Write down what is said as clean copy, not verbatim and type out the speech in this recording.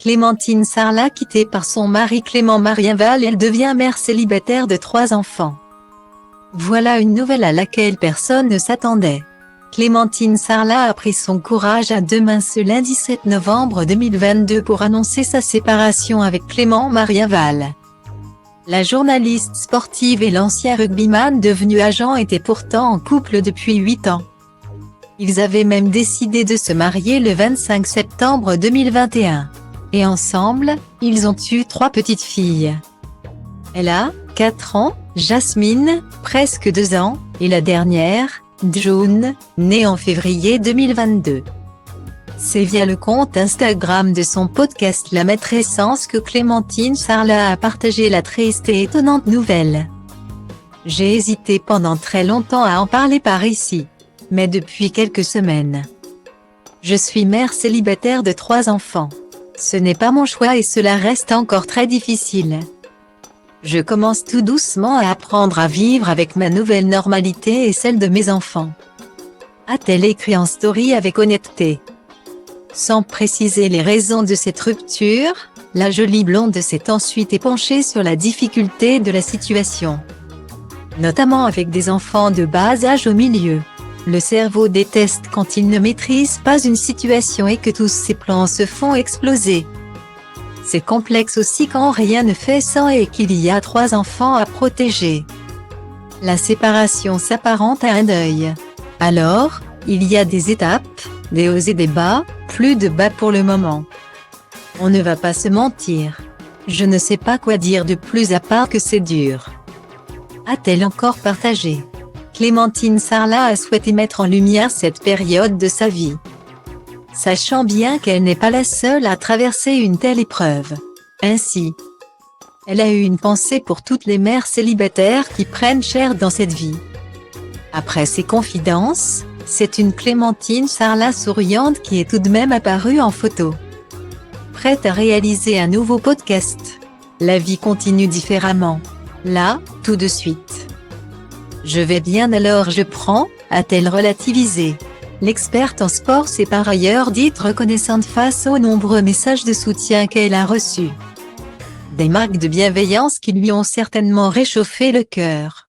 Clémentine Sarlat, quittée par son mari Clément Marienval, elle devient mère célibataire de 3 enfants. Voilà une nouvelle à laquelle personne ne s'attendait. Clémentine Sarlat a pris son courage à deux mains ce lundi 7 novembre 2022 pour annoncer sa séparation avec Clément Marienval. La journaliste sportive et l'ancien rugbyman devenu agent étaient pourtant en couple depuis 8 ans. Ils avaient même décidé de se marier le 25 septembre 2021. Et ensemble, ils ont eu 3 petites filles. Elle a 4 ans, Jasmine, presque 2 ans, et la dernière, June, née en février 2022. C'est via le compte Instagram de son podcast La Maîtressence que Clémentine Sarlat a partagé la triste et étonnante nouvelle. J'ai hésité pendant très longtemps à en parler par ici. Mais depuis quelques semaines. Je suis mère célibataire de 3 enfants. Ce n'est pas mon choix et cela reste encore très difficile. Je commence tout doucement à apprendre à vivre avec ma nouvelle normalité et celle de mes enfants. A-t-elle écrit en story avec honnêteté. Sans préciser les raisons de cette rupture, la jolie blonde s'est ensuite épanchée sur la difficulté de la situation. Notamment avec des enfants de bas âge au milieu. Le cerveau déteste quand il ne maîtrise pas une situation et que tous ses plans se font exploser. C'est complexe aussi quand rien ne fait sans et qu'il y a 3 enfants à protéger. La séparation s'apparente à un deuil. Alors, il y a des étapes, des hauts et des bas, plus de bas pour le moment. On ne va pas se mentir. Je ne sais pas quoi dire de plus à part que c'est dur. A-t-elle encore partagé? Clémentine Sarlat a souhaité mettre en lumière cette période de sa vie. Sachant bien qu'elle n'est pas la seule à traverser une telle épreuve. Ainsi, elle a eu une pensée pour toutes les mères célibataires qui prennent cher dans cette vie. Après ses confidences, c'est une Clémentine Sarlat souriante qui est tout de même apparue en photo. Prête à réaliser un nouveau podcast. La vie continue différemment. Là, tout de suite. Je vais bien alors je prends, a-t-elle relativisé. L'experte en sport s'est par ailleurs dite reconnaissante face aux nombreux messages de soutien qu'elle a reçus. Des marques de bienveillance qui lui ont certainement réchauffé le cœur.